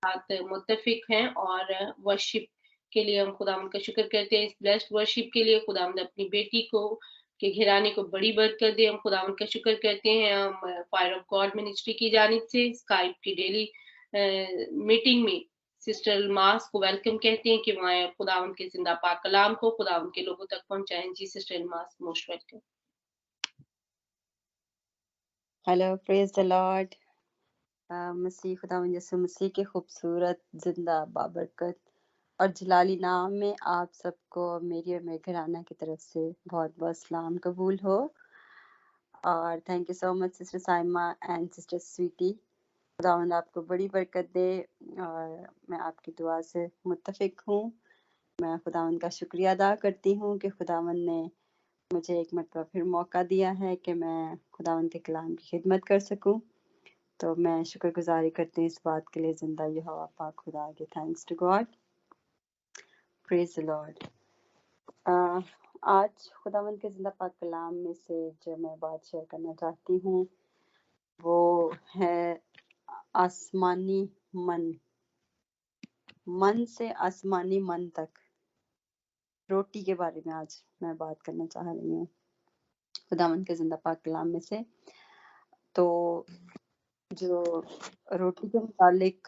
साथ मुत्तफ़िक हैं और वर्शिप के लिए हम खुदावंद का शुक्र करते हैं। इस ब्लेस्ड वर्शिप के लिए खुदावंद अपनी बेटी को के घराने को बड़ी बरकत दे। हम खुदावंद का शुक्र करते हैं। हम फायर ऑफ गॉड मिनिस्ट्री की जानिब से स्काइप की डेली मीटिंग में सिस्टर इल्मास को वेलकम कहते हैं कि वहाँ खुदावंद के ज़िंदा पाक कलाम को खुदावंद के लोगों तक पहुँचाएँ। जी sister Ilmas most welcome. Hello, praise the lord. मसीह खुदावंद यीशु मसीह के खूबसूरत जिंदा बाबरकत और जलाली नाम में आप सबको मेरी और मेरे घराना की तरफ से बहुत बहुत सलाम कबूल हो। और thank you so much sister Saima and sister Sweety. खुदावंद आपको बड़ी बरकत दे और मैं आपकी दुआ से मुत्तफिक हूँ। मैं खुदावंद का शुक्रिया अदा करती हूँ कि खुदावंद ने मुझे एक मरतबा फिर मौका दिया है कि मैं खुदावंद के कलाम की खिदमत कर सकूं। तो मैं शुक्रगुजारी करती हूँ इस बात के लिए। जिंदा यहोवा पाक खुदा के thanks to God, praise the Lord. आज खुदावंद के जिंदा पाक कलाम में से जो मैं बात शेयर करना चाहती हूँ वो है आसमानी मन, मन से आसमानी मन तक, रोटी के बारे में आज मैं बात करना चाह रही हूँ खुदावंद के जिंदा पाक कलाम में से। तो जो रोटी के मुतालिक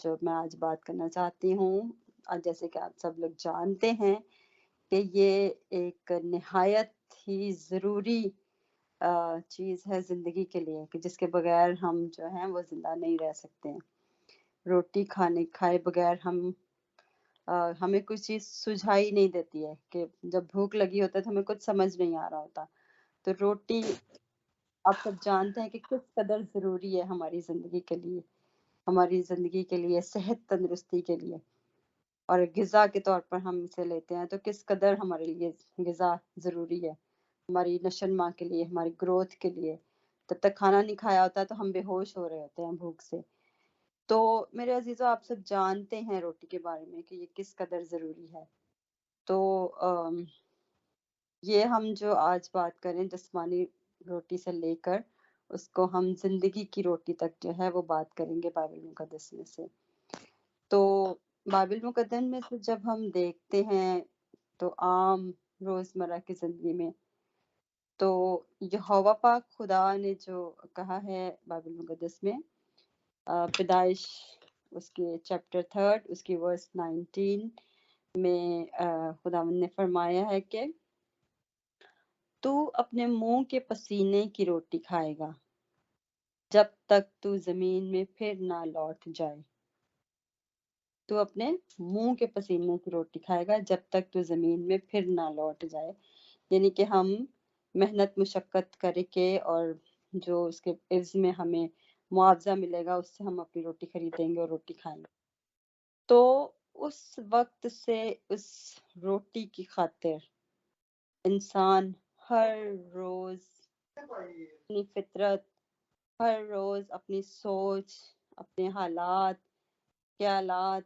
जो मैं आज बात करना चाहती हूँ, जैसे कि आप सब लोग जानते हैं कि ये एक निहायत ही ज़रूरी चीज़ है ज़िंदगी के लिए कि जिसके बगैर हम जो हैं वो ज़िंदा नहीं रह सकते हैं। रोटी खाए बगैर हमें कुछ चीज़ सुझाई नहीं देती है कि जब भूख लगी होता है तो हमें कुछ समझ नहीं आ रहा होता। तो रोटी आप सब जानते हैं कि किस कदर ज़रूरी है हमारी ज़िंदगी के लिए, हमारी ज़िंदगी के लिए, सेहत तंदुरुस्ती के लिए। और ग़िज़ा के तौर पर हम इसे लेते हैं तो किस कदर हमारे लिए ग़िज़ा ज़रूरी है, हमारी नशोन्मा के लिए, हमारी ग्रोथ के लिए। जब तक खाना नहीं खाया होता तो हम बेहोश हो रहे होते हैं भूख से। तो मेरे अजीज़ों, आप सब जानते हैं रोटी के बारे में कि ये किस कदर ज़रूरी है। तो ये हम जो आज बात करें जिस्मानी रोटी से लेकर उसको हम ज़िंदगी की रोटी तक जो है वो बात करेंगे बाइबल मुक़द्दस में से। तो बाइबल मुक़द्दस में से जब हम देखते हैं तो आम रोज़मर्रा की ज़िंदगी में तो यहोवा पाक खुदा ने जो कहा है बाइबल मुक़द्दस में, पैदाइश उसके चैप्टर 3 उसकी वर्स 19 में खुदावंद ने फरमाया है कि तू अपने मुंह के पसीने की रोटी खाएगा जब तक तू जमीन में फिर ना लौट जाए। तू अपने मुंह के पसीने की रोटी खाएगा जब तक तू जमीन में फिर ना लौट जाए। यानी कि हम मेहनत मुशक्कत करके और जो उसके इव्ज़ में हमें मुआवजा मिलेगा उससे हम अपनी रोटी खरीदेंगे और रोटी खाएंगे। तो उस वक्त से उस रोटी की खातिर इंसान हर रोज अपनी फितरत, हर रोज अपनी सोच, अपने हालात, ख्यालात,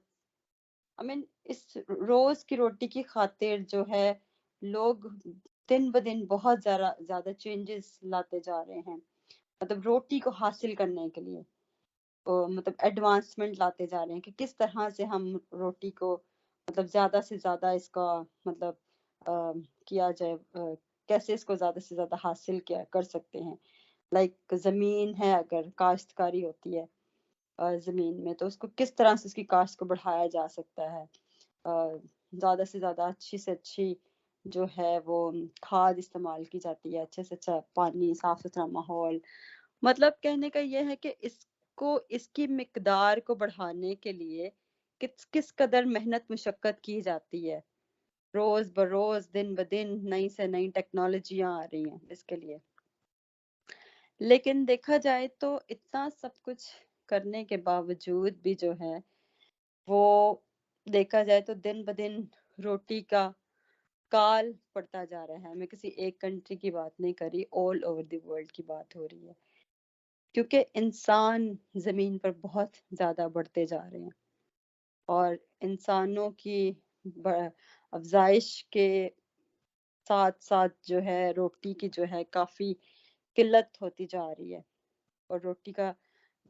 इस रोज की रोटी की खातिर जो है लोग दिन ब दिन बहुत ज्यादा चेंजेस लाते जा रहे हैं। मतलब रोटी को हासिल करने के लिए मतलब एडवांसमेंट लाते जा रहे हैं कि किस तरह से हम रोटी को मतलब ज्यादा से ज्यादा इसका मतलब किया जाए, कैसे इसको ज्यादा से ज्यादा हासिल किया कर सकते हैं। लाइक जमीन है, अगर काश्तकारी होती है जमीन में तो उसको किस तरह से उसकी काश्त को बढ़ाया जा सकता है, ज्यादा से ज्यादा अच्छी से अच्छी जो है वो खाद इस्तेमाल की जाती है, अच्छे से अच्छा पानी, साफ सुथरा माहौल। मतलब कहने का ये है कि इसको इसकी मिकदार को बढ़ाने के लिए किस किस कदर मेहनत मुशक्कत की जाती है। रोज बरोज दिन ब दिन नई से नई टेक्नोलॉजियां आ रही हैं इसके लिए। लेकिन देखा जाए तो इतना सब कुछ करने के बावजूद भी जो है वो देखा जाए तो दिन ब दिन रोटी का काल पड़ता जा रहा है। मैं किसी एक कंट्री की बात नहीं कर रही, ऑल ओवर द वर्ल्ड की बात हो रही है, क्योंकि इंसान जमीन पर बहुत ज्यादा बढ़ते जा रहे हैं और इंसानों की अफजाइश के साथ साथ जो है रोटी की जो है काफी किल्लत होती जा रही है। और रोटी का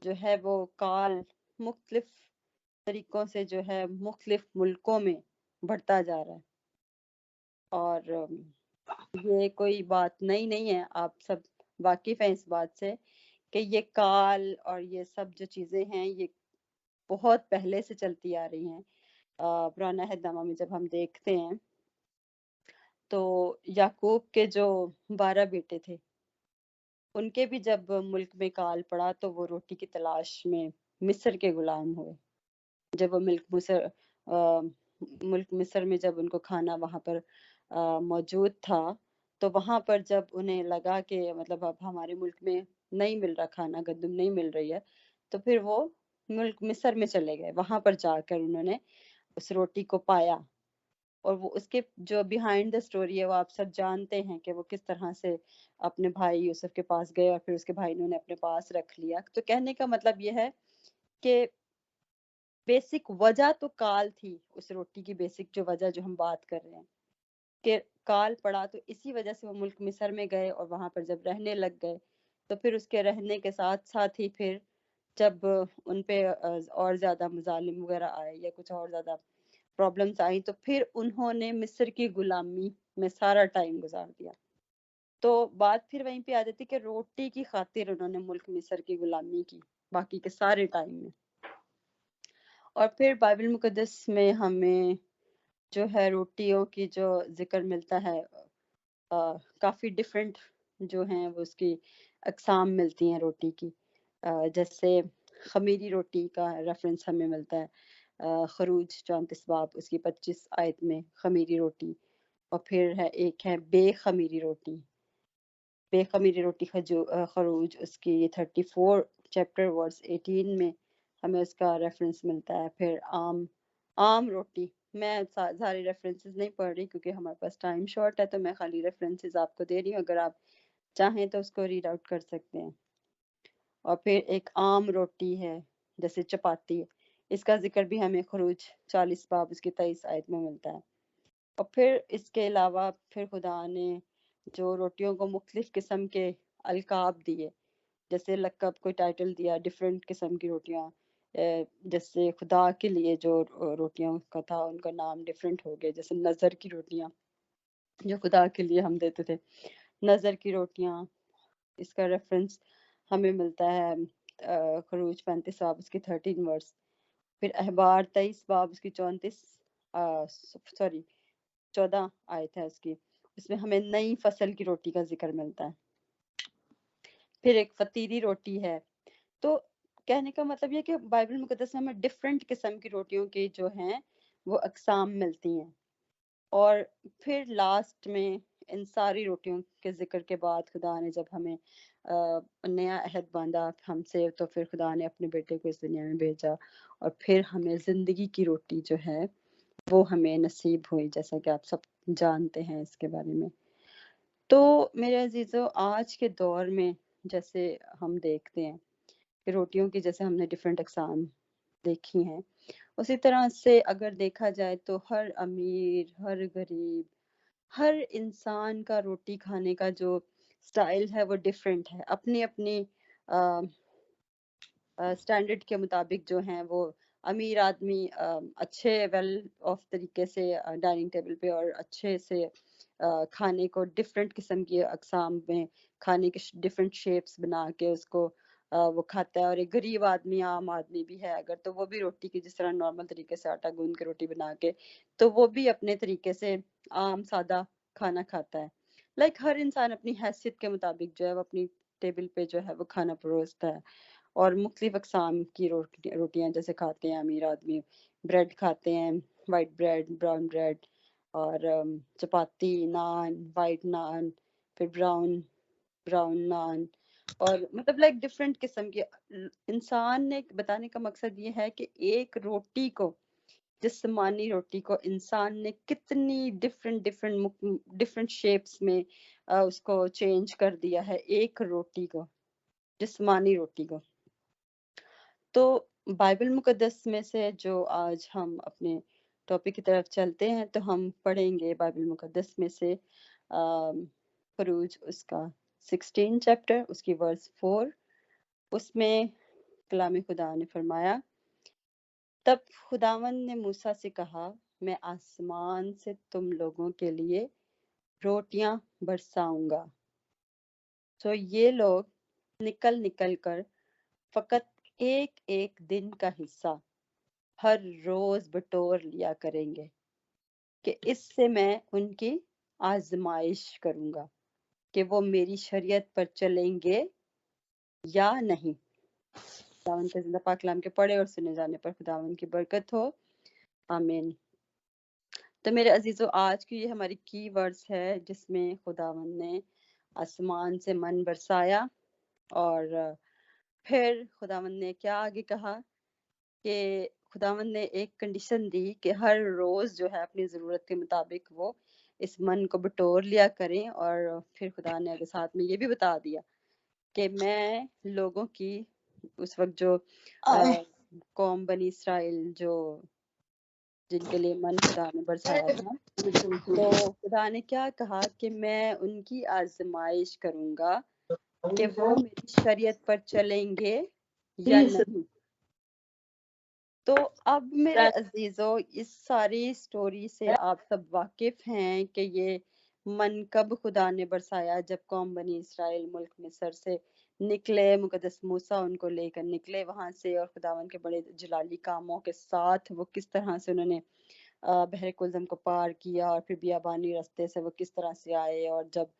जो है वो काल मुख्तलिफ طریقوں سے جو ہے مختلف ملکوں میں بڑھتا جا رہا ہے، اور یہ کوئی بات نئی نہیں ہے، آپ سب واقف ہیں اس بات سے کہ یہ کال اور یہ سب جو چیزیں ہیں یہ بہت پہلے سے چلتی آ رہی ہیں۔ پرانا عہد نامہ میں جب ہم دیکھتے ہیں تو یعقوب کے جو 12 بیٹے تھے، ان کے بھی جب ملک میں کال پڑا تو وہ روٹی کی تلاش میں مصر کے غلام ہوئے۔ جب وہ ملک مصر میں جب ان کو کھانا وہاں پر موجود تھا، تو وہاں پر جب انہیں لگا کہ مطلب اب ہمارے ملک میں نہیں مل رہا کھانا، گندم نہیں مل رہی ہے، تو پھر وہ ملک مصر میں چلے گئے۔ وہاں پر جا کر انہوں نے اس روٹی کو پایا، اور وہ اس کے جو بیہائنڈ دا اسٹوری ہے وہ آپ سب جانتے ہیں کہ وہ کس طرح سے اپنے بھائی یوسف کے پاس گئے اور پھر اس کے بھائی نے انہیں اپنے پاس رکھ لیا۔ تو کہنے کا مطلب یہ ہے کہ بیسک وجہ تو کال تھی، اس روٹی کی بیسک جو وجہ جو ہم بات کر رہے ہیں کہ کال پڑا، تو اسی وجہ سے وہ ملک مصر میں گئے اور وہاں پر جب رہنے لگ گئے تو پھر اس کے رہنے کے ساتھ ساتھ ہی پھر جب ان پہ اور زیادہ مظالم وغیرہ آئے یا کچھ اور زیادہ پرابلمس آئی تو پھر انہوں نے مصر کی غلامی میں سارا ٹائم گزار دیا۔ تو بات پھر وہیں پہ آ جاتی کہ روٹی کی خاطر انہوں نے ملک مصر کی غلامی کی باقی کے سارے ٹائم میں۔ اور پھر بائبل مقدس میں ہمیں جو ہے روٹیوں کی جو ذکر ملتا ہے، کافی ڈفرینٹ جو ہیں وہ اس کی اقسام ملتی ہیں روٹی کی۔ جیسے خمیری روٹی کا ریفرنس ہمیں ملتا ہے خروج 34 باب اس کی 25 آیت میں خمیری روٹی، اور پھر ایک ہے بے خمیری روٹی، بے خمیری روٹی خروج اس کی 34 چیپٹر ورس 18 میں ہمیں اس کا ریفرنس ملتا ہے۔ پھر عام روٹی، میں سارے ریفرنسز نہیں پڑھ رہی کیونکہ ہمارے پاس ٹائم شارٹ ہے، تو میں خالی ریفرنسز آپ کو دے رہی ہوں، اگر آپ چاہیں تو اس کو ریڈ آؤٹ کر سکتے ہیں۔ اور پھر ایک عام روٹی ہے جیسے چپاتی، اس کا ذکر بھی ہمیں خروج 40 باب اس کی 23 آیت میں ملتا ہے۔ اور پھر اس کے علاوہ پھر خدا نے جو روٹیوں کو مختلف قسم کے القاب دیے، جیسے لقب کوئی ٹائٹل دیا ڈفرینٹ قسم کی روٹیاں، جیسے خدا کے لیے جو روٹیاں کا تھا ان کا نام ڈفرینٹ ہو گئے، جیسے نظر کی روٹیاں جو خدا کے لیے ہم دیتے تھے، نظر کی روٹیاں، اس کا ریفرنس ہمیں ملتا ہے خروج 35 باب اس کی 13 ورس۔ پھر احبار 23 باب اس کی 14 آیت ہے اس کی، اس میں ہمیں نئی فصل کی روٹی کا ذکر ملتا ہے۔ پھر ایک فطیری روٹی ہے۔ تو کہنے کا مطلب یہ کہ بائبل مقدس میں ہمیں ڈفرینٹ قسم کی روٹیوں کی جو ہیں وہ اقسام ملتی ہیں۔ اور پھر لاسٹ میں ان ساری روٹیوں کے ذکر کے بعد خدا نے جب ہمیں نیا عہد باندھا ہم سے، تو پھر خدا نے اپنے بیٹے کو اس دنیا میں بھیجا، اور پھر ہمیں زندگی کی روٹی جو ہے وہ ہمیں نصیب ہوئی، جیسا کہ آپ سب جانتے ہیں اس کے بارے میں۔ تو میرے عزیزو، آج کے دور میں جیسے ہم دیکھتے ہیں کہ روٹیوں کی جیسے ہم نے ڈفرینٹ اقسام دیکھی ہیں، اسی طرح سے اگر دیکھا جائے تو ہر امیر، ہر غریب، ہر انسان کا روٹی کھانے کا جو سٹائل ہے وہ ڈفرینٹ ہے، اپنی اپنی سٹینڈرڈ کے مطابق جو ہیں وہ امیر آدمی اچھے ویل آف طریقے سے ڈائننگ ٹیبل پہ اور اچھے سے کھانے کو ڈفرینٹ قسم کی اقسام میں کھانے کے ڈفرینٹ شیپس بنا کے اس کو وہ کھاتا ہے، اور ایک غریب آدمی، عام آدمی بھی ہے اگر، تو وہ بھی روٹی کی جس طرح نارمل طریقے سے آٹا گوندھ کے روٹی بنا کے، تو وہ بھی اپنے طریقے سے عام سادہ کھانا کھاتا ہے۔ لائک ہر انسان اپنی حیثیت کے مطابق جو ہے وہ اپنی ٹیبل پہ جو ہے وہ کھانا پروستا ہے، اور مختلف اقسام کی روٹیاں جیسے کھاتے ہیں امیر آدمی، بریڈ کھاتے ہیں، وائٹ بریڈ، براؤن بریڈ، اور چپاتی، نان، وائٹ نان، پھر براؤن نان، اور مطلب لائک ڈفرینٹ قسم کی۔ انسان نے بتانے کا مقصد یہ ہے کہ ایک روٹی کو، جسمانی روٹی کو انسان نے کتنی ڈفرینٹ شیپس میں اس کو چینج کر دیا ہے، ایک روٹی کو، جسمانی روٹی کو۔ تو بائبل مقدس میں سے جو آج ہم اپنے ٹاپک کی طرف چلتے ہیں تو ہم پڑھیں گے بائبل مقدس میں سے خروج اس کا 16 چیپٹر اس کی ورس 4۔ اس میں کلام خدا نے فرمایا तब खुदावंद ने मूसा से कहा, मैं आसमान से तुम लोगों के लिए रोटियां बरसाऊंगा। तो ये लोग निकल निकल कर फकत एक एक दिन का हिस्सा हर रोज बटोर लिया करेंगे, कि इससे मैं उनकी आजमाइश करूंगा कि वो मेरी शरीयत पर चलेंगे या नहीं। खुदावन के जिंदा पाक कलाम के पढ़े और सुने जाने पर खुदावन की बरकत हो, आमीन। तो मेरे अजीजों, आज की ये हमारी की वर्ड्स है जिसमें खुदावन ने आसमान से मन बरसाया, और फिर खुदावन ने क्या आगे कहा कि खुदावन ने एक कंडीशन दी कि हर रोज जो है अपनी जरूरत के मुताबिक वो इस मन को बटोर लिया करें। और फिर खुदा ने आगे साथ में ये भी बता दिया कि मैं लोगों की उस वक्त जो कौम बनी इसराइल जो जिनके लिए मन खुदा ने बरसाया था, तो खुदा ने क्या कहा कि मैं उनकी आजमाइश करूंगा कि वो मेरी शरीयत पर चलेंगे या नहीं। तो अब मेरे अजीजों, इस सारी स्टोरी से आप सब वाकिफ हैं कि ये मन कब खुदा ने बरसाया, जब कौम बनी इसराइल मुल्क मिस्र से निकले, मुकद्दस मूसा उनको लेकर निकले वहां से, और खुदावन के बड़े जलाली कामों के साथ वो किस तरह से उन्होंने बहर कुलज़म को पार किया, और फिर बियाबानी रास्ते से वो किस तरह से आए, और जब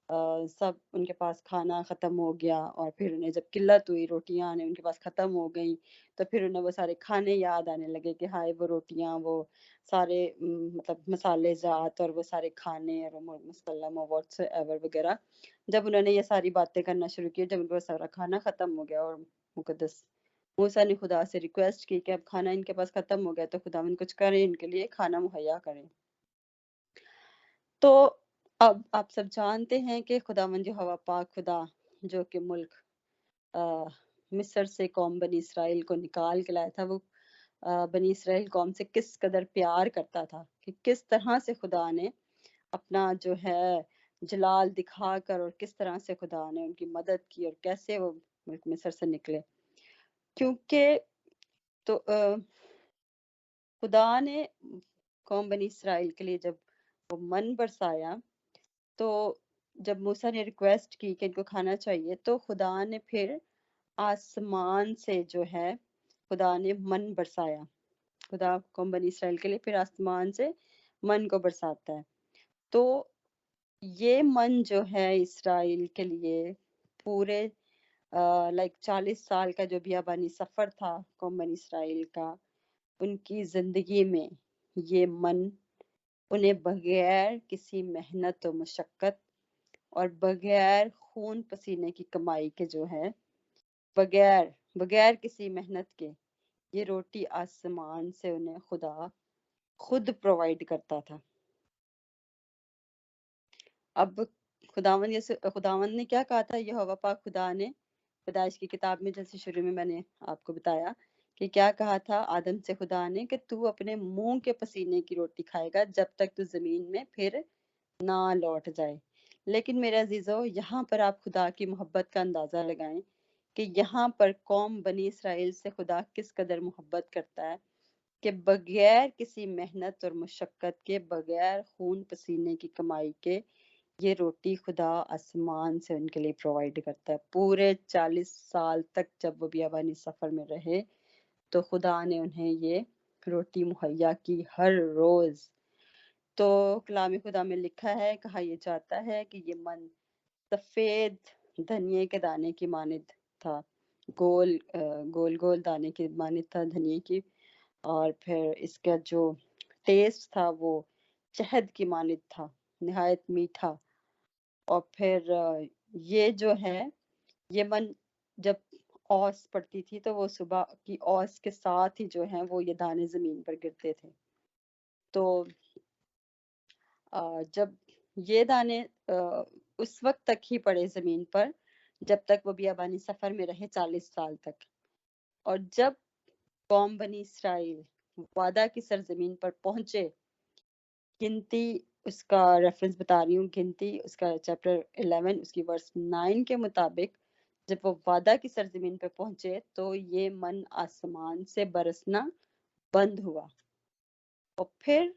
सब उनके पास खाना ख़त्म हो गया और फिर उन्हें जब किल्लत हुई, रोटियां ने उनके पास ख़त्म हो गई, तो फिर उन्हें वो सारे खाने याद आने लगे कि हाय वो रोटियां, वो सारे मतलब मसाले जात और वो सारे खाने और मुसल्लम और व्हाट्स एवर वगैरह। जब उन्होंने ये सारी बातें करना शुरू की, जब उनका सारा खाना ख़त्म हो गया, और मुकद्दस मूसा ने खुदा से रिक्वेस्ट की कि अब खाना इनके पास ख़त्म हो गया तो खुदावन कुछ करें, इनके लिए खाना मुहैया करें। तो अब आप सब जानते हैं कि खुदावन जो हवा पाक खुदा जो कि मुल्क मिस्र से कौम बनी इसराइल को निकाल के लाया था, वो बनी इसराइल कौम से किस कदर प्यार करता था, कि किस तरह से खुदा ने अपना जो है जलाल दिखाकर और किस तरह से खुदा ने उनकी मदद की और कैसे वो मुल्क मिस्र से निकले। क्योंकि तो खुदा ने कौम बनी इसराइल के लिए जब वो मन बरसाया, तो जब मूसा ने रिक्वेस्ट की कि इनको खाना चाहिए, तो खुदा ने फिर आसमान से जो है खुदा ने मन बरसाया। खुदा कौम बनी इसराइल के लिए फिर आसमान से मन को बरसाता है। तो ये मन जो है इसराइल के लिए पूरे लाइक 40 साल का जो बियाबानी सफर था कौम बनी इसराइल का, उनकी जिंदगी में ये मन उन्हें बगैर किसी मेहनत और मशक्कत और बगैर खून पसीने की कमाई के जो है, बगैर बगैर किसी मेहनत के ये रोटी आसमान से उन्हें खुदा खुद प्रोवाइड करता था। अब खुदावन ने क्या कहा था, यहोवा पाक खुदा ने पैदाइश की किताब में, जैसे शुरू में मैंने आपको बताया कि क्या कहा था आदम से खुदा ने, कि तू अपने मुंह के पसीने की रोटी खाएगा जब तक तू जमीन में फिर ना लौट जाए। लेकिन मेरे अजीजों, यहाँ पर आप खुदा की मोहब्बत का अंदाजा लगाएं कि यहाँ पर कौम बनी इसराइल से खुदा किस कदर मोहब्बत करता है, कि बगैर किसी मेहनत और मुशक्कत के, बगैर खून पसीने की कमाई के, ये रोटी खुदा आसमान से उनके लिए प्रोवाइड करता है। पूरे 40 साल तक जब वो बियाबानी सफर में रहे, तो खुदा ने उन्हें ये रोटी मुहैया की हर रोज। तो कलाम खुदा में लिखा है, कहा ये जाता है कि ये मन सफेद धनिये के दाने की मानित था, गोल गोल गोल दाने की मानित था धनिये की, और फिर इसका जो टेस्ट था वो शहद की मानित था, निहायत मीठा। और फिर ये जो है, ये मन जब ओस पड़ती थी तो वो सुबह की ओस के साथ ही जो है वो ये दाने जमीन पर गिरते थे। तो जब ये दाने उस वक्त तक ही पड़े जमीन पर जब तक वो बियाबानी सफर में रहे, 40 साल तक। और जब कौम बनी इसराइल वादा की सरजमीन पर पहुंचे, गिनती उसका रेफरेंस बता रही हूँ, गिनती उसका चैप्टर 11 उसकी वर्स 9 के मुताबिक, जब वो वादा की सरजमीन पर पहुंचे तो ये मन आसमान से बरसना बंद हुआ। और फिर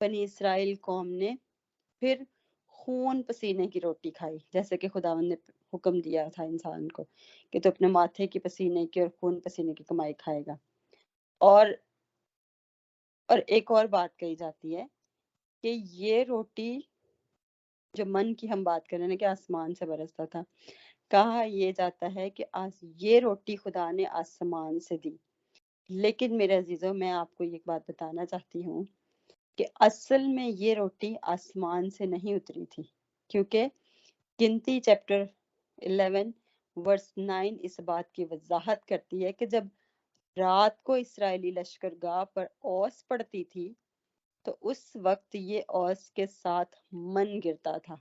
बनी इसराइल कौम ने फिर खून पसीने की रोटी खाई, जैसे कि खुदावंद ने हुक्म दिया था इंसान को कि तो अपने माथे की पसीने की और खून पसीने की कमाई खाएगा। और एक और बात कही जाती है कि ये रोटी, जो मन की हम बात कर रहे हैं ना कि आसमान से बरसता था, कहा ये जाता है कि ये रोटी खुदा ने आसमान से दी। लेकिन मेरे अजीजों, मैं आपको एक बात बताना चाहती हूँ कि असल में ये रोटी आसमान से नहीं उतरी थी, क्योंकि गिनती चैप्टर 11 वर्स 9 इस बात की वजाहत करती है कि जब रात को इसराइली लश्करगाह पर औस पड़ती थी तो उस वक्त ये औस के साथ मन गिरता था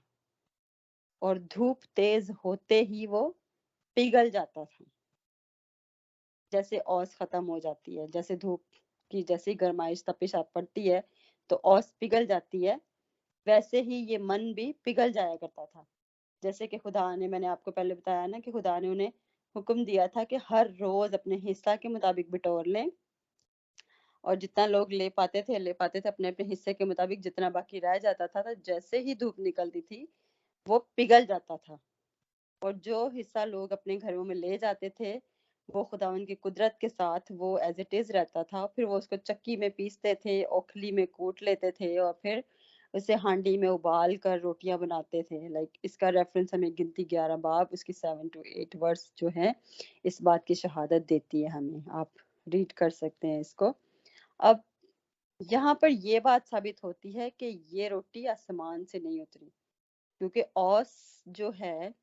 और धूप तेज होते ही वो पिघल जाता था। जैसे औस खत्म हो जाती है, जैसे धूप की जैसी गर्माइश तपिश आप पड़ती है तो औस पिघल जाती है, वैसे ही ये मन भी पिघल जाया करता था। जैसे कि खुदा ने, मैंने आपको पहले बताया ना कि खुदा ने उन्हें हुक्म दिया था कि हर रोज अपने हिस्सा के मुताबिक बिटोर लें, और जितना लोग ले पाते थे अपने अपने हिस्से के मुताबिक, जितना बाकी रह जाता था तो जैसे ही धूप निकलती थी वो पिघल जाता था। और जो हिस्सा लोग अपने घरों में ले जाते थे वो खुदावन की कुदरत के साथ वो एज इट इज रहता था। फिर वो उसको चक्की में पीसते थे, ओखली में कूट लेते थे और फिर उसे हांडी में उबाल कर रोटियां बनाते थे। इसका रेफरेंस हमें गिनती 11 बाब उसकी 7 to 8 वर्स जो है इस बात की शहादत देती है हमें। आप रीड कर सकते हैं इसको। अब यहाँ पर ये बात साबित होती है कि ये रोटी आसमान से नहीं उतरी, क्योंकि औस जो है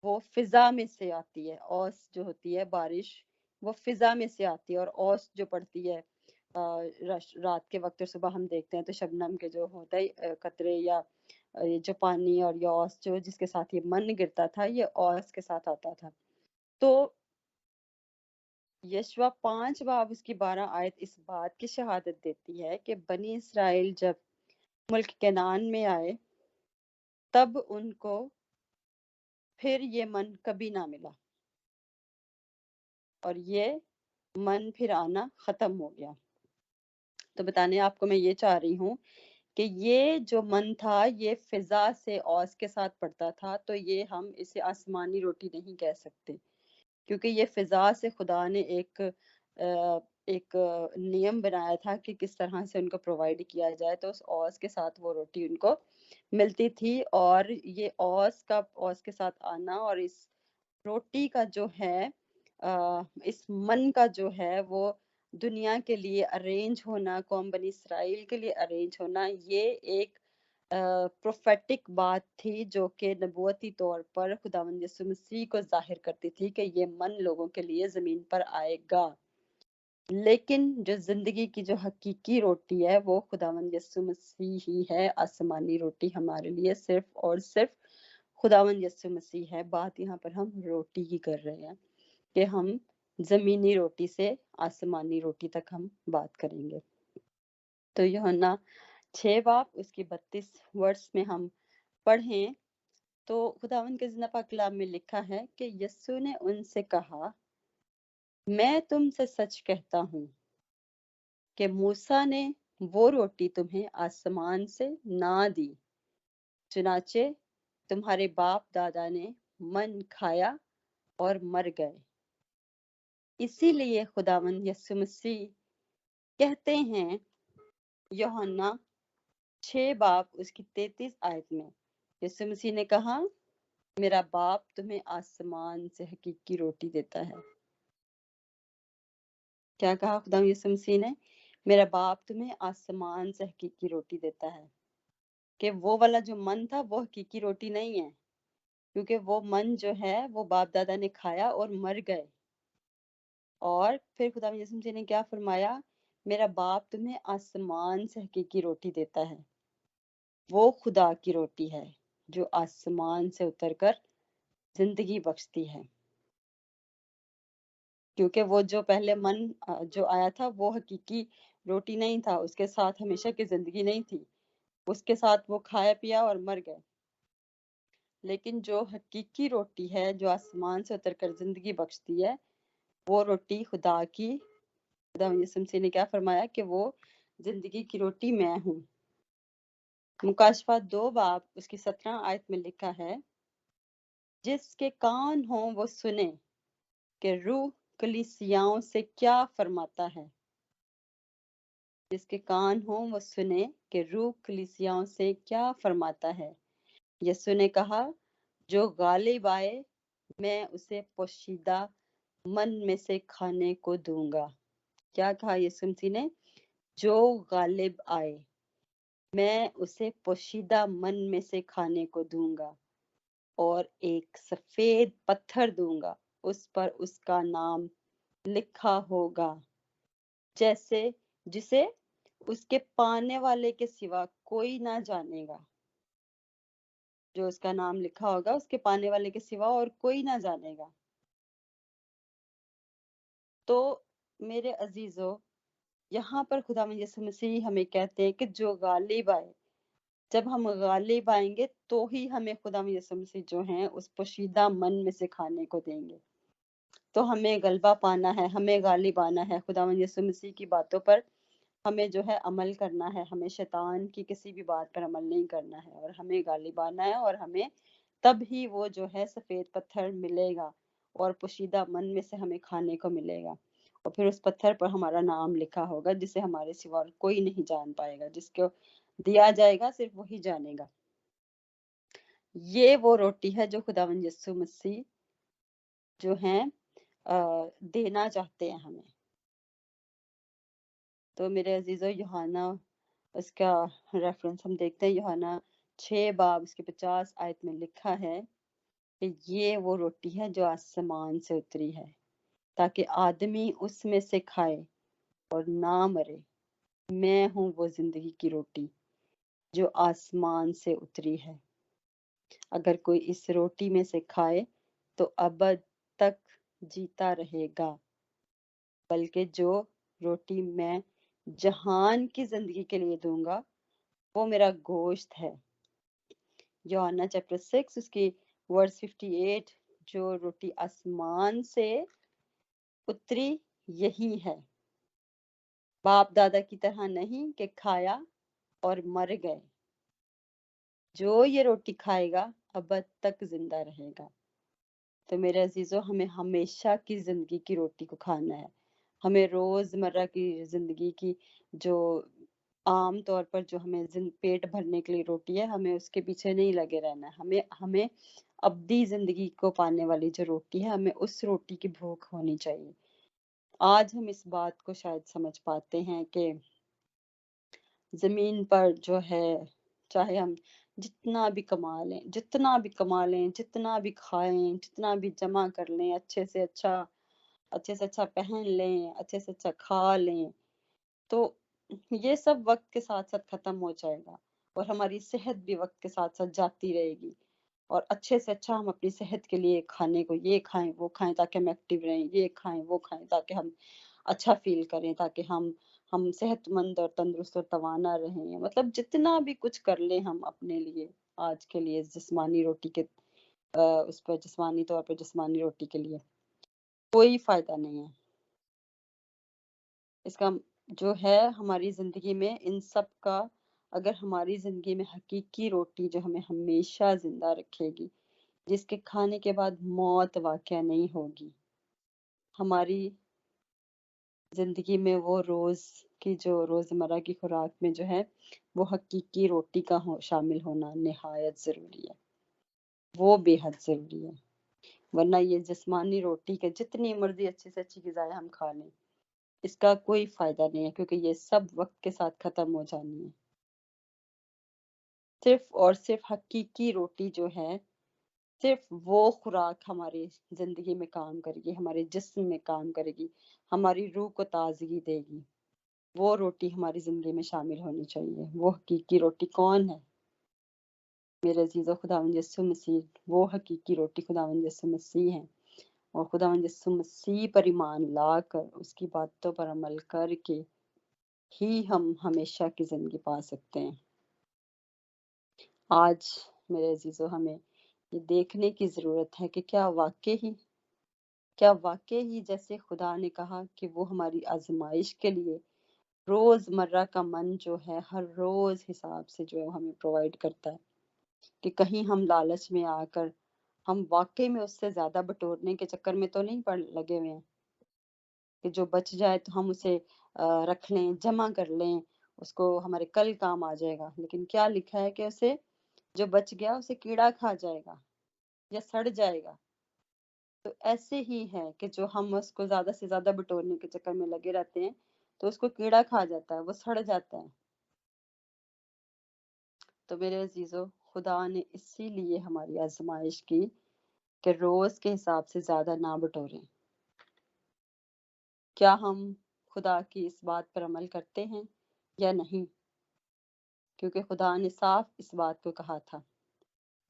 वो फिजा में से आती है। औस जो होती है बारिश, वो फिजा में से आती है। और औस जो पड़ती है रात के वक्त और सुबह हम देखते हैं तो शबनम के जो होता है कतरे, या ये जो पानी और ये औस जो जिसके साथ ये मन गिरता था, ये औस के साथ आता था। तो यशवा 5 बाब उसकी 12 आयत इस बात की शहादत देती है कि बनी इसराइल जब मुल्क केनान में आए तब उनको फिर ये मन कभी ना मिला, और ये मन फिर आना खत्म हो गया। तो बताने आपको मैं ये चाह रही हूँ कि ये जो मन था ये फिजा से औस के साथ पड़ता था, तो ये हम इसे आसमानी रोटी नहीं कह सकते, क्योंकि ये फिजा से खुदा ने एक नियम बनाया था कि किस तरह से उनको प्रोवाइड किया जाए, तो उस औस के साथ वो रोटी उनको मिलती थी। और ये औस के साथ आना और इस रोटी का जो है इस मन का जो है वो दुनिया के लिए अरेंज होना, कौम बनी इसराइल के लिए अरेंज होना, ये एक प्रोफेटिक बात थी जो कि नबूवती तौर पर खुदावंद यीशु मसीह को जाहिर करती थी कि ये मन लोगों के लिए जमीन पर आएगा। लेकिन जो जिंदगी की जो हकीकी रोटी है वो खुदावंद यीशु मसीह ही है। आसमानी रोटी हमारे लिए सिर्फ और सिर्फ खुदावंद यीशु मसीह है। बात यहाँ पर हम रोटी की कर रहे हैं कि हम जमीनी रोटी से आसमानी रोटी तक हम बात करेंगे। तो यूहन्ना 6 बाब उसकी 32 वर्ष में हम पढ़ें तो खुदावंद के जिंदा पाक कलाम में लिखा है कि यीशु ने उनसे कहा, मैं तुमसे सच कहता हूँ कि मूसा ने वो रोटी तुम्हें आसमान से ना दी, चुनाचे तुम्हारे बाप दादा ने मन खाया और मर गए। इसीलिए खुदावंद यीशु मसीह कहते हैं यूहन्ना 6 बाब उसकी 33 आयत में, यीशु मसीह ने कहा, मेरा बाप तुम्हें आसमान से हकीकी रोटी देता है। क्या कहा खुदा यीशु मसीह ने? मेरा बाप तुम्हें आसमान से हकीकी रोटी देता है। कि वो वाला जो मन था वो हकीकी रोटी नहीं है, क्योंकि वो मन जो है वो बाप दादा ने खाया और मर गए। और फिर खुदा यीशु मसीह ने क्या फरमाया? मेरा बाप तुम्हें आसमान से हकीकी रोटी देता है। वो खुदा की रोटी है जो आसमान से उतरकर जिंदगी बख्शती है। क्योंकि वो जो पहले मन जो आया था वो हकीकी रोटी नहीं था, उसके साथ हमेशा की जिंदगी नहीं थी, उसके साथ वो खाया पिया और मर गए। लेकिन जो हकीकी रोटी है जो आसमान से उतरकर जिंदगी बख्शती है, वो रोटी खुदा की खुदा यीशु मसीह ने क्या फरमाया कि वो जिंदगी की रोटी मैं हूँ। मुकाशफा 2 बाब उसकी 17 आयत में लिखा है, जिसके कान हो वो सुने कि रूह कलीसियाओं से क्या फरमाता है। जिसके कान हो वो सुने कि रूह कलीसियाओं से क्या फरमाता है। यीशु ने कहा, जो गालिब आए मैं उसे पोशीदा मन में से खाने को दूंगा। क्या कहा यीशु मसीह ने? जो गालिब आए मैं उसे पोशीदा मन में से खाने को दूंगा और एक सफेद पत्थर दूंगा, उस पर उसका नाम लिखा होगा, जैसे जिसे उसके पाने वाले के सिवा कोई ना जानेगा। जो उसका नाम लिखा होगा उसके पाने वाले के सिवा और कोई ना जानेगा। तो मेरे अजीजों, यहाँ पर खुदावंद यीशु मसीह हमें कहते हैं कि जो गालिब आए, जब हम गालिब आएंगे तो ही हमें खुदावंद यीशु मसीह जो हैं उस पोशीदा मन में से खाने को देंगे। तो हमें गलबा पाना है, हमें गालिब आना है, खुदावंद यीशु मसीह की बातों पर हमें जो है अमल करना है। हमें शैतान की किसी भी बात पर अमल नहीं करना है और हमें गालिब आना है, और हमें तब ही वो जो है सफेद पत्थर मिलेगा और पोशीदा मन में से हमें खाने को मिलेगा। और फिर उस पत्थर पर हमारा नाम लिखा होगा, जिसे हमारे सिवा और कोई नहीं जान पाएगा। जिसको दिया जाएगा सिर्फ वही जानेगा। ये वो रोटी है जो खुदावंद यीशु मसीह जो हैं देना चाहते हैं हमें। तो मेरे अजीजों, यूहन्ना उसका रेफरेंस हम देखते हैं, यूहन्ना 6 बाब उसके 50 आयत में लिखा है कि ये वो रोटी है जो आसमान से उतरी है, ताकि आदमी उसमें से खाए और ना मरे। मैं हूँ वो जिंदगी की रोटी जो आसमान से उतरी है। अगर कोई इस रोटी में से खाए तो अबद तक जीता रहेगा, बल्कि जो रोटी मैं जहान की जिंदगी के लिए दूंगा वो मेरा गोश्त है। यूहन्ना चैप्टर 6 उसकी वर्स 58, जो रोटी आसमान से उतरी यही है, बाप दादा की तरह नहीं कि खाया और मर गए। जो ये रोटी खाएगा अबद तक जिंदा रहेगा। तो मेरे अजीजों, हमें हमेशा की जिंदगी की रोटी को खाना है। हमें रोजमर्रा की जिंदगी की जो आम तौर पर जो हमें पेट भरने के लिए रोटी है, हमें उसके पीछे नहीं लगे रहना है। हमें हमें अब्दी जिंदगी को पाने वाली जो रोटी है, हमें उस रोटी की भूख होनी चाहिए। आज हम इस बात को शायद समझ पाते हैं कि जमीन पर जो है, चाहे हम जितना भी कमा लें, जितना भी कमा लें, जितना भी खाएं, जितना भी जमा कर लें, अच्छे से अच्छा पहन लें, अच्छे से अच्छा खा लें, तो ये सब वक्त के साथ साथ खत्म हो जाएगा और हमारी सेहत भी वक्त के साथ साथ जाती रहेगी। और अच्छे से अच्छा हम अपनी सेहत के लिए खाने को ये खाएं वो खाएं ताकि हम एक्टिव रहें, ये खाएं वो खाएं ताकि हम अच्छा फील करें, ताकि हम सेहतमंद और तंदुरुस्त और तवाना रहें। मतलब जितना भी कुछ कर लें हम अपने लिए, आज के लिए जिस्मानी रोटी के उस पर जिस्मानी तौर पर जिस्मानी रोटी के लिए कोई फायदा नहीं है। इसका जो है हमारी जिंदगी में इन सब का, अगर हमारी जिंदगी में हकीकी रोटी जो हमें हमेशा जिंदा रखेगी, जिसके खाने के बाद मौत वाक़या नहीं होगी, हमारी जिंदगी में वो रोज की जो रोजमर्रा की खुराक में जो है वो हकीकी रोटी का शामिल होना निहायत जरूरी है। वो बेहद जरूरी है। वरना ये जिस्मानी रोटी के जितनी मर्जी अच्छी से अच्छी ग़िज़ाएं हम खा लें, इसका कोई फायदा नहीं है, क्योंकि ये सब वक्त के साथ खत्म हो जानी है। सिर्फ और सिर्फ हकीकी रोटी जो है, सिर्फ वो खुराक हमारी जिंदगी में काम करेगी, हमारे जिस्म में काम करेगी, हमारी रूह को ताजगी देगी। वो रोटी हमारी जिंदगी में शामिल होनी चाहिए। वो हकीकी रोटी कौन है? मेरे अजीजों, खुदावंद यीशु मसीह वो हकीकी रोटी खुदावंद यीशु मसीह है। और खुदावंद यीशु मसीह पर ईमान लाकर उसकी बातों पर अमल करके ही हम हमेशा की जिंदगी पा सकते हैं। आज मेरे अजीजों, हमें ये देखने की जरूरत है कि क्या वाकई ही کیا واقعی ہی جیسے خدا نے کہا کہ وہ ہماری آزمائش کے لیے روز مرہ کا من جو ہے ہر روز حساب سے جو ہے وہ ہمیں پرووائڈ کرتا ہے، کہ کہیں ہم لالچ میں آ کر ہم واقعی میں اس سے زیادہ بٹورنے کے چکر میں تو نہیں لگے ہوئے ہیں کہ جو بچ جائے تو ہم اسے رکھ لیں، جمع کر لیں، اس کو ہمارے کل کام آ جائے گا، لیکن کیا لکھا ہے کہ اسے جو بچ گیا اسے کیڑا کھا جائے گا یا سڑ جائے گا۔ تو ایسے ہی ہے کہ جو ہم اس کو زیادہ سے زیادہ بٹورنے کے چکر میں لگے رہتے ہیں تو اس کو کیڑا کھا جاتا ہے، وہ سڑ جاتا ہے۔ تو میرے عزیزو، خدا نے اسی لیے ہماری آزمائش کی کہ روز کے حساب سے زیادہ نہ بٹوریں۔ کیا ہم خدا کی اس بات پر عمل کرتے ہیں یا نہیں؟ کیونکہ خدا نے صاف اس بات کو کہا تھا،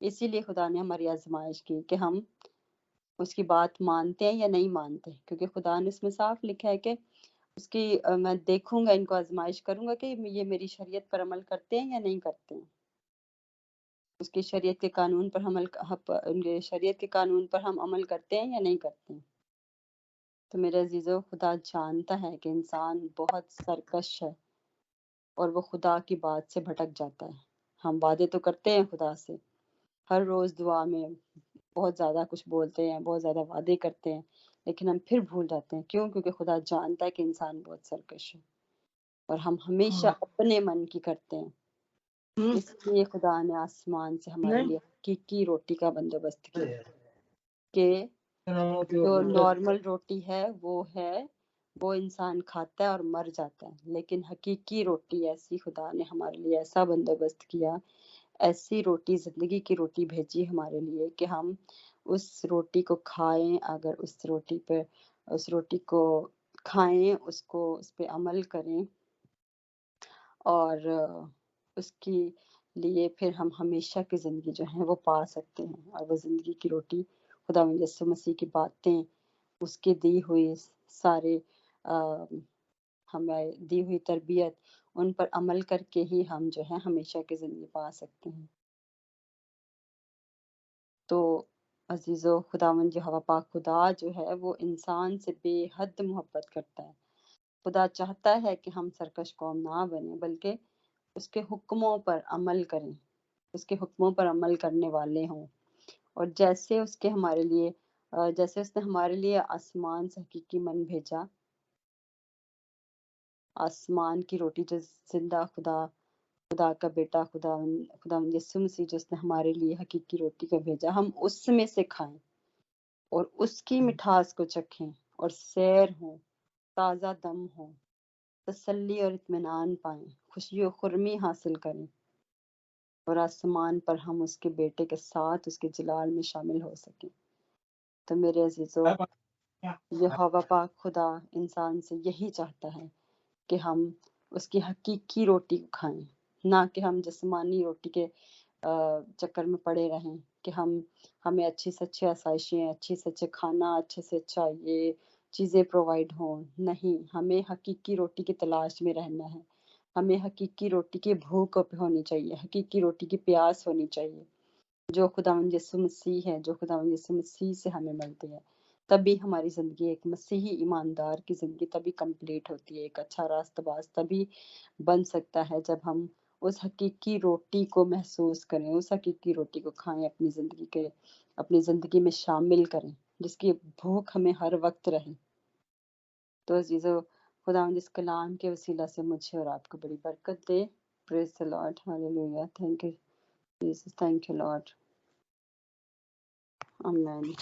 اسی لیے خدا نے ہماری آزمائش کی کہ ہم اس کی بات مانتے ہیں یا نہیں مانتے، کیونکہ خدا نے اس میں صاف لکھا ہے کہ اس کی میں دیکھوں گا، ان کو آزمائش کروں گا کہ یہ میری شریعت پر عمل کرتے ہیں یا نہیں کرتے ہیں، اس کی شریعت کے قانون پر شریعت کے قانون پر ہم عمل کرتے ہیں یا نہیں کرتے ہیں۔ تو میرے عزیزو، خدا جانتا ہے کہ انسان بہت سرکش ہے اور وہ خدا کی بات سے بھٹک جاتا ہے۔ ہم وعدے تو کرتے ہیں خدا سے، ہر روز دعا میں بہت زیادہ کچھ بولتے ہیں، بہت زیادہ وعدے کرتے ہیں، لیکن ہم پھر بھول جاتے ہیں۔ کیوں؟ کیونکہ خدا جانتا ہے کہ انسان بہت سرکش ہے اور ہم ہمیشہ اپنے من کی کرتے ہیں۔ اس لیے خدا نے آسمان سے ہمارے لیے حقیقی روٹی کا بندوبست کیا کہ جو نارمل روٹی ہے وہ انسان کھاتا ہے اور مر جاتا ہے، لیکن حقیقی روٹی ایسی خدا نے ہمارے لیے ایسا بندوبست کیا، ایسی روٹی، زندگی کی روٹی بھیجی ہمارے لیے کہ ہم اس روٹی کو کھائیں، اگر اس روٹی کو کھائیں، اس پہ عمل کریں اور اس کی لیے پھر ہم ہمیشہ کی زندگی جو ہے وہ پا سکتے ہیں۔ اور وہ زندگی کی روٹی خدا یسوع مسیح کی باتیں، اس کی دی ہوئی سارے ہمیں دی ہوئی تربیت، ان پر عمل کر کے ہی ہم جو ہے ہمیشہ کی زندگی پا سکتے ہیں۔ تو عزیزو، خداوند یہوہ پاک خدا جو ہے وہ انسان سے بے حد محبت کرتا ہے۔ خدا چاہتا ہے کہ ہم سرکش قوم نہ بنیں، بلکہ اس کے حکموں پر عمل کریں، اس کے حکموں پر عمل کرنے والے ہوں۔ اور جیسے اس نے ہمارے لیے آسمان سے حقیقی من بھیجا، آسمان کی روٹی جو زندہ خدا کا بیٹا خدا یسوع مسیح جو اس نے ہمارے لیے حقیقی روٹی کو بھیجا، ہم اس میں سے کھائیں اور اس کی مٹھاس کو چکھیں اور سیر ہوں، تازہ دم ہوں، تسلی اور اطمینان پائیں، خوشی و خرمی حاصل کریں اور آسمان پر ہم اس کے بیٹے کے ساتھ اس کے جلال میں شامل ہو سکیں۔ تو میرے عزیزو، یہوہ پاک خدا انسان سے یہی چاہتا ہے کہ ہم اس کی حقیقی روٹی کو کھائیں، نہ کہ ہم جسمانی روٹی کے چکر میں پڑے رہیں کہ ہمیں اچھی سے اچھی آسائشیں، اچھی سے اچھے کھانا، اچھے سے اچھا یہ چیزیں پرووائڈ ہوں۔ نہیں، ہمیں حقیقی روٹی کی تلاش میں رہنا ہے، ہمیں حقیقی روٹی کی بھوک ہونی چاہیے، حقیقی روٹی کی پیاس ہونی چاہیے، جو خداوند یسوع مسیح ہے، جو خداوند یسوع مسیح سے ہمیں ملتی ہے۔ تبھی ہماری زندگی ایک مسیحی ایماندار کی زندگی تبھی کمپلیٹ ہوتی ہے، ایک اچھا راست باز تبھی بن سکتا ہے جب ہم اس حقیقی روٹی کو محسوس کریں، اس حقیقی روٹی کو کھائیں، اپنی زندگی میں شامل کریں، جس کی بھوک ہمیں ہر وقت رہے۔ تو عزیزو، خداوند اس کلام کے وسیلہ سے مجھے اور آپ کو بڑی برکت دے۔ Praise the lord, hallelujah, thank you Jesus, thank you lord, آمین۔